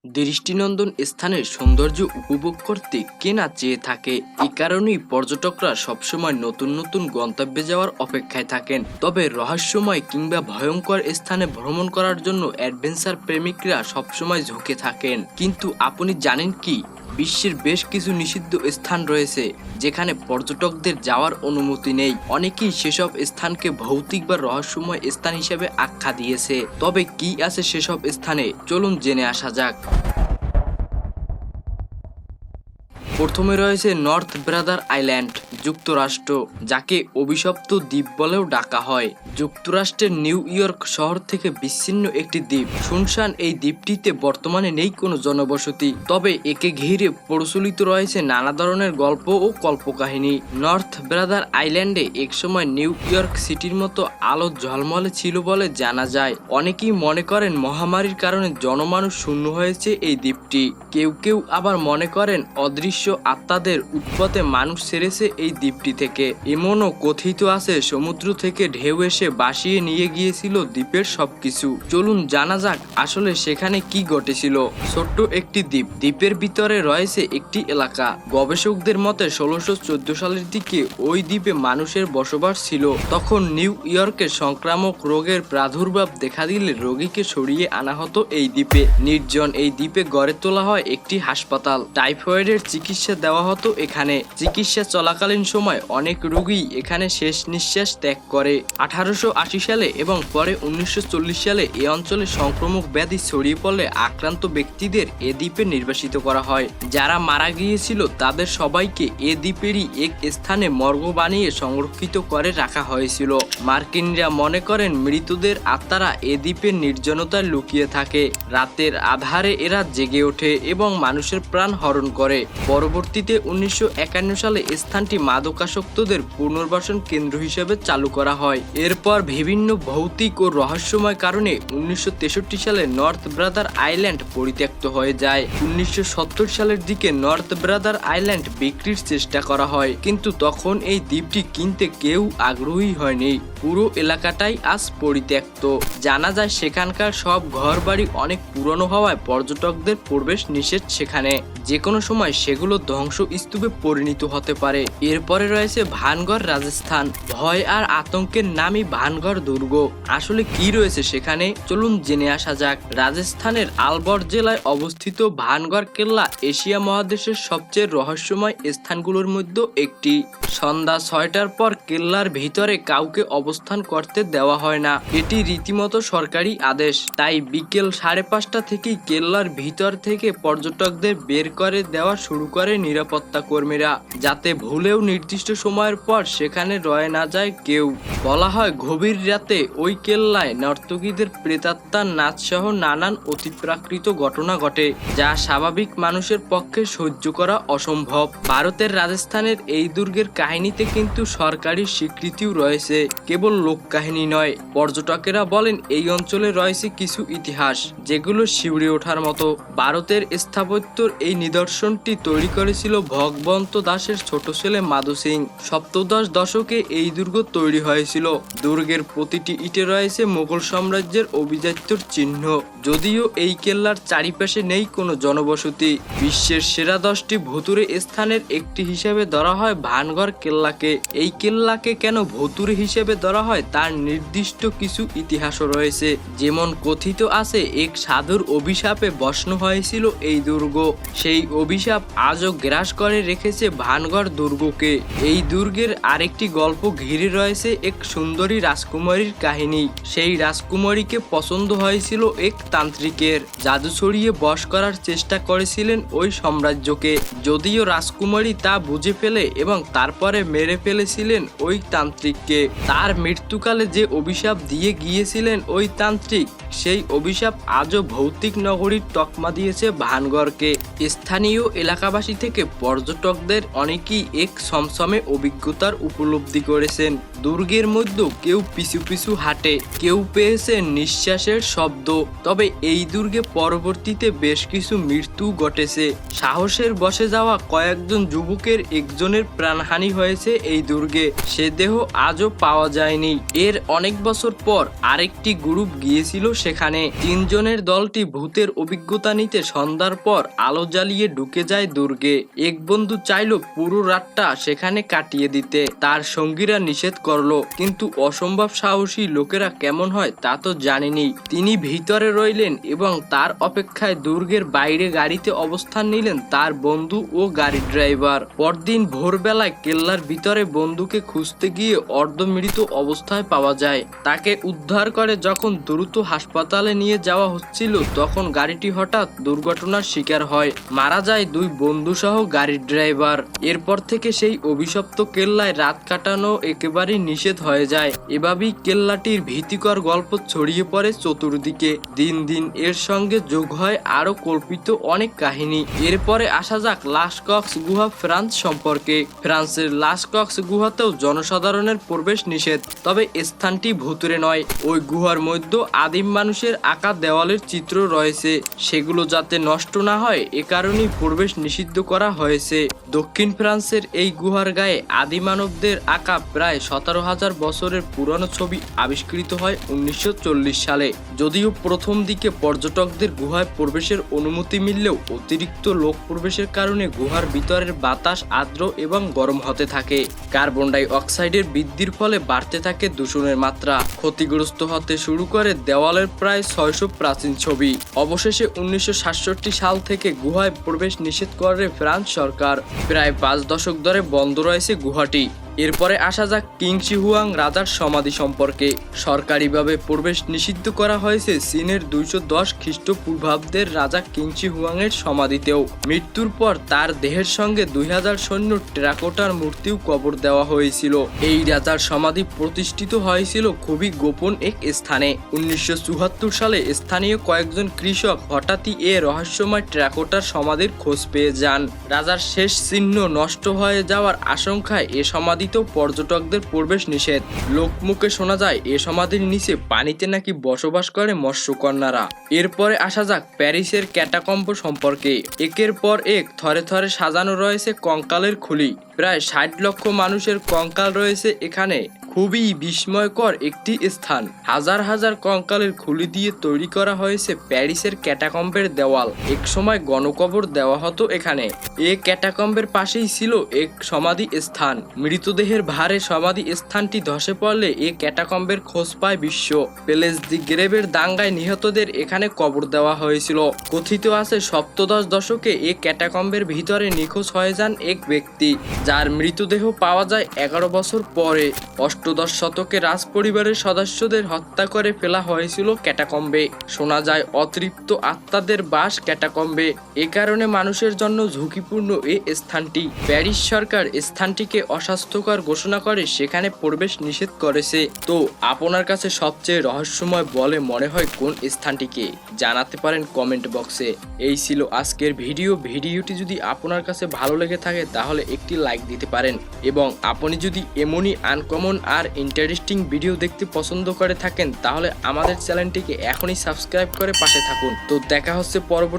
দৃষ্টিনন্দন স্থানের সৌন্দর্য উপভোগ করতে কে না চেয়ে থাকে। এই কারণেই পর্যটকরা সবসময় নতুন নতুন গন্তব্যে যাওয়ার অপেক্ষায় থাকেন। তবে রহস্যময় কিংবা ভয়ঙ্কর স্থানে ভ্রমণ করার জন্য অ্যাডভেঞ্চার প্রেমিকরা সবসময় ঝুঁকে থাকেন। কিন্তু আপনি জানেন কি, বিশ্বের বেশ কিছু নিষিদ্ধ স্থান রয়েছে যেখানে পর্যটকদের যাওয়ার অনুমতি নেই। অনেকেই সেসব স্থানকে ভৌতিক বা রহস্যময় স্থান হিসেবে আখ্যা দিয়েছে। তবে কি আছে সেসব স্থানে, চলুন জেনে আসা যাক। প্রথমে রয়েছে নর্থ ব্রাদার আইল্যান্ড, যুক্তরাষ্ট্র, যাকে অভিশপ্ত দ্বীপ বলেও ডাকা হয়। যুক্তরাষ্ট্রের নিউ ইয়র্ক শহর থেকে বিচ্ছিন্ন একটি দ্বীপ। শুনশান এই দ্বীপটিতে বর্তমানে নেই কোনো জনবসতি, তবে একে ঘিরে প্রচলিত রয়েছে নানা ধরনের গল্প ও কল্পকাহিনী। নর্থ ব্রাদার আইল্যান্ডে একসময় নিউ ইয়র্ক সিটির মতো আলো ঝলমলে ছিল বলে জানা যায়। অনেকেই মনে করেন মহামারীর কারণে জনমানুষ শূন্য হয়েছে এই দ্বীপটি। কেউ কেউ আবার মনে করেন অদৃশ্য আত্মাদের উৎপতে মানুষ ছেড়েছে এই দ্বীপটি থেকে। এমনও কথিত আছে সমুদ্র থেকে ঢেউ এসে ভাসিয়ে নিয়ে গিয়েছিল দ্বীপের সবকিছু। চলুন জানা যাক আসলে সেখানে কি ঘটেছিল। ছোট্ট একটি দ্বীপ, দ্বীপের ভিতরে রয়েছে একটি এলাকা। গবেষকদের মতে 1614 সালের দিকে ওই দ্বীপে মানুষের বসবাস ছিল। তখন নিউ ইয়র্কে সংক্রামক রোগের প্রাদুর্ভাব দেখা দিলে রোগীকে সরিয়ে আনা হতো এই দ্বীপে। নির্জন এই দ্বীপে গড়ে তোলা হয় একটি হাসপাতাল। টাইফয়েডের চিকিৎসা দেওয়া হতো এখানে। চিকিৎসা চলাকালীন সময় অনেক রোগী এখানে শেষ নিঃশ্বাস ত্যাগ করে। 1880 সালে এবং পরে 1940 সালে এ অঞ্চলে সংক্রামক ব্যাধি ছড়িয়ে পড়লে আক্রান্ত ব্যক্তিদের এ দ্বীপে নির্বাসিত করা হয়। যারা মারা গিয়েছিল তাদের সবাইকে এ দ্বীপেরই এক স্থানে মর্গ বানিয়ে সংরক্ষিত করে রাখা হয়েছিল। মার্কিনরা মনে করেন মৃতদের আত্মারা এ দ্বীপের নির্জনতায় লুকিয়ে থাকে। রাতের আধারে এরা জেগে ওঠে এবং মানুষের প্রাণ হরণ করে। পরবর্তীতে 1951 সালে স্থানটি মাদকাসক্তদের পুনর্বাসন কেন্দ্র হিসেবে চালু করা হয়। এরপর বিভিন্ন ভৌতিক ও রহস্যময় কারণে 1963 সালে নর্থ ব্রাদার আইল্যান্ড পরিত্যক্ত হয়ে যায়। 1970 সালের দিকে নর্থ ব্রাদার আইল্যান্ড বিক্রির চেষ্টা করা হয়, কিন্তু তখন এই দ্বীপটি কিনতে কেউ আগ্রহী হয়নি। পুরো এলাকাটাই আজ পরিত্যক্ত। জানা যায় সেখানকার সব ঘরবাড়ি অনেক পুরনো হওয়ায় পর্যটকদের প্রবেশ নিষেধ সেখানে। যে কোনো সময় সেগুলো ধ্বংসস্তূপে পরিণত হতে পারে। এরপরে রয়েছে ভানগড়, রাজস্থান। ভয় আর আতঙ্কের নামই ভানগড় দুর্গ। আসলে কি রয়েছে সেখানে, চলুন জেনে আসা যাক। রাজস্থানের আলবর জেলায় অবস্থিত ভানগড় কেল্লা এশিয়া মহাদেশের সবচেয়ে রহস্যময় স্থানগুলোর মধ্যে একটি। সন্ধ্যা 6টার পর কেল্লার ভিতরে কাউকে অবস্থান করতে দেওয়া হয় না। এটি রীতিমতো সরকারি আদেশ। তাই বিকেল 5:30 থেকেই কেল্লার ভিতর থেকে পর্যটকদের বের করে দেওয়া শুরু করে নিরাপত্তা কর্মীরা, যাতে ভুলেও নির্দিষ্ট সময়ের পর সেখানে রয়ে না যায় কেউ। বলা হয় গভীর রাতে ওই কেল্লায় নর্তকীদের প্রেতাত্মার নাচ সহ নানান অতিপ্রাকৃত ঘটনা ঘটে, যা স্বাভাবিক মানুষের পক্ষে সহ্য করা অসম্ভব। ভারতের রাজস্থানের এই দুর্গের কাহিনীতে কিন্তু সরকারি স্বীকৃতিও রয়েছে, কেবল লোক কাহিনী নয়। পর্যটকেরা বলেন এই অঞ্চলে রয়েছে কিছু ইতিহাস যেগুলো শিউরে ওঠার মতো। ভারতের স্থাপত্যর এই নিদর্শনটি তৈরি করেছিল ভগবন্ত দাসের ছোট ছেলে মাধু সিং। সপ্তদশ দশকে এই দুর্গ তৈরি হয়েছিল। দুর্গের প্রতিটি ইটে রয়েছে মুঘল সাম্রাজ্যের অভিজাত্যর চিহ্ন। যদিও এই কেল্লার চারিপাশে নেই কোনো জনবসতি। বিশ্বের সেরা 10টি ভুতুড়ে স্থানের একটি হিসেবে ধরা হয় ভানগড় কেল্লাকে। এই কেল্লাকে কেন ভুতুড়ে হিসেবে ধরা হয় তার নির্দিষ্ট কিছু ইতিহাসও রয়েছে। যেমন কথিত আছে এক সাধুর অভিশাপে ভস্ম হয়েছিল এই দুর্গ। সেই অভিশাপ আজও গ্রাস করে রেখেছে ভানগড় দুর্গকে। এই দুর্গের আরেকটি গল্প ঘিরে রয়েছে এক সুন্দরী রাজকুমারীর কাহিনী। সেই রাজকুমারীকে পছন্দ হয়েছিল এক তান্ত্রিকের। জাদু ছড়িয়ে বশ করার চেষ্টা করেছিলেন ওই সাম্রাজ্যকে। যদিও রাজকুমারী তা বুঝে ফেলে এবং তারপরে মেরে ফেলেছিলেন ওই তান্ত্রিককে। তার মৃত্যুকালে যে অভিশাপ দিয়ে গিয়েছিলেন ওই তান্ত্রিক, সেই অভিশাপ আজও ভৌতিক নগরীর তকমা দিয়েছে ভানগড়কে। স্থানীয় এলাকাবাসী পাশাপাশি থেকে পর্যটকদের অনেকেই এক সমসমে অভিজ্ঞতার উপলব্ধি করেছেন। দুর্গের মধ্যে কেউ পিছু পিছু হাঁটে, কেউ পেয়েছে নিঃশ্বাসের শব্দ। তবে এই দুর্গে পরবর্তীতে বেশ কিছু মৃত্যু ঘটেছে। সাহসের বসে যাওয়া কয়েকজন যুবকের একজনের প্রাণহানি হয়েছে এই দুর্গে, সে দেহ আজও পাওয়া যায়নি। এর অনেক বছর পর আরেকটি গ্রুপ গিয়েছিল সেখানে। 3 জনের দলটি ভূতের অভিজ্ঞতা নিতে সন্ধ্যার পর আলো জ্বালিয়ে ঢুকে যায় দুর্গে। এক বন্ধু চাইলো পুরো রাতটা সেখানে কাটিয়ে দিতে, তার সঙ্গীরা নিষেধ করলো, কিন্তু অসম্ভব সাহসী লোকেরা কেমন হয় তা তো জানেনি। তিনি ভিতরে রইলেন এবং তার অপেক্ষায় দুর্গের বাইরে গাড়িতে অবস্থান নিলেন তার বন্ধু ও গাড়ি ড্রাইভার। পরদিন ভোরবেলায় কেল্লার ভিতরে বন্ধুকে খুঁজতে গিয়ে অর্ধমৃত অবস্থায় পাওয়া যায়। তাকে উদ্ধার করে যখন দ্রুত হাসপাতালে নিয়ে যাওয়া হচ্ছিল তখন গাড়িটি হঠাৎ দুর্ঘটনার শিকার হয়, মারা যায় 2 বন্ধু সহ গাড়ির ড্রাইভার। এরপর থেকে সেই অভিশপ্ত কেল্লায় রাত কাটানো একেবারেই নিষেধ হয়ে যায়। এভাবেই কেল্লাটির ভীতিকর গল্প ছড়িয়ে পড়ে চতুর্দিকে। দিন দিন এর সঙ্গে যোগ হয় আরো কল্পিত অনেক কাহিনী। এরপরে আসা যাক লাসকক্স গুহা ফ্রান্স সম্পর্কে। ফ্রান্সের লাসকক্স গুহাতেও জনসাধারণের প্রবেশ নিষেধ, তবে স্থানটি ভুতুরে নয়। ওই গুহার মধ্যে আদিম মানুষের আঁকা দেওয়ালের চিত্র রয়েছে, সেগুলো যাতে নষ্ট না হয় এ কারণেই প্রবেশ নিষিদ্ধ করা হয়েছে। দক্ষিণ ফ্রান্সের এই গুহার গায়ে আদিমানবদের আঁকা প্রায় 17,000 বছরের পুরনো ছবি আবিষ্কৃত হয় 1940 সালে। যদিও প্রথম দিকে পর্যটকদের গুহায় প্রবেশের অনুমতি মিললেও অতিরিক্ত লোক প্রবেশের কারণে গুহার ভিতরের বাতাস আর্দ্র এবং গরম হতে থাকে। কার্বন ডাই অক্সাইডের বৃদ্ধির ফলে বাড়তে থাকে দূষণের মাত্রা, ক্ষতিগ্রস্ত হতে শুরু করে দেওয়ালের প্রায় 600 প্রাচীন ছবি। অবশেষে 1967 সাল থেকে গুহায় প্রবেশ নিষেধ করে ফ্রান্স সরকার। প্রায় 5 দশক ধরে বন্ধ রয়েছে গুহাটি। এরপরে আসা যাক কিং শি হুয়াং রাজার সমাধি সম্পর্কে। সরকারিভাবে প্রবেশ নিষিদ্ধ করা হয়েছে চীনের 210 খ্রিস্টপূর্বাব্দের রাজা কিং শি হুয়াং এর সমাধিতেও। মৃত্যুর পর তার দেহের সঙ্গে 2000 সৈন্য টেরাকোটার মূর্তিও কবর দেওয়া হয়েছিল। এই রাজার সমাধি প্রতিষ্ঠিত হয়েছিল খুবই গোপন এক স্থানে। 1974 সালে স্থানীয় কয়েকজন কৃষক হঠাৎই এ রহস্যময় টেরাকোটার সমাধির খোঁজ পেয়ে যান। রাজার শেষ চিহ্ন নষ্ট হয়ে যাওয়ার আশঙ্কায় এ সমাধিতেও পর্যটকদের প্রবেশ নিষেধ। লোকমুখে শোনা যায় এ সমাধির নিচে পানিতে নাকি বসবাস করে মৎস্যকন্যারা। এরপরে আসা যাক প্যারিসের ক্যাটাকম্ব সম্পর্কে। একের পর এক থরে থরে সাজানো রয়েছে কঙ্কালের খুলি। প্রায় 60 লক্ষ মানুষের কঙ্কাল রয়েছে এখানে। খুবই বিস্ময়কর একটি স্থান। হাজার হাজার কঙ্কালের খুলি দিয়ে তৈরি করা হয়েছে প্যারিসের ক্যাটাকম্বের দেওয়াল। এক সময় গণকবর দেওয়া হতো এখানে। এই ক্যাটাকম্বের পাশেই ছিল এক সমাধি স্থান। মৃতদেহের ভারে সমাধি স্থানটি ধসে পড়লে এই ক্যাটাকম্বের খোঁজ পায় বিশ্ব। প্লেস দি গ্রেভের দাঙ্গায় নিহতদের এখানে কবর দেওয়া হয়েছিল। কথিত আছে সপ্তদশ দশকে এই ক্যাটাকম্বের ভিতরে নিখোঁজ হয়ে যান এক ব্যক্তি, যার মৃতদেহ পাওয়া যায় 11 বছর পরে। অষ্টদশ শতকে রাজ পরিবারের সদস্যদের হত্যা করে ফেলা হয়েছিল ক্যাটাকম্বে। শোনা যায় অতৃপ্ত আত্মাদের বাস ক্যাটাকম্বে। এ কারণে মানুষের জন্য ঝুঁকিপূর্ণ এই স্থানটি। প্যারিস সরকার স্থানটিকে অস্বাস্থ্যকর ঘোষণা করে সেখানে প্রবেশ নিষেধ করেছে। তো আপনার কাছে সবচেয়ে রহস্যময় বলে মনে হয় কোন স্থানটিকে? জানাতে পারেন কমেন্ট বক্সে। এই ছিল আজকের ভিডিওটি যদি আপনার কাছে ভালো লেগে থাকে তাহলে একটি লাইক দিতে পারেন, এবং আপনি যদি এমনই আনকমন আর ইন্টারেস্টিং ভিডিও দেখতে পছন্দ করে থাকেন তাহলে আমাদের চ্যানেলটিকে এখনই সাবস্ক্রাইব করে পাশে থাকুন। তো দেখা হচ্ছে পরবর্তী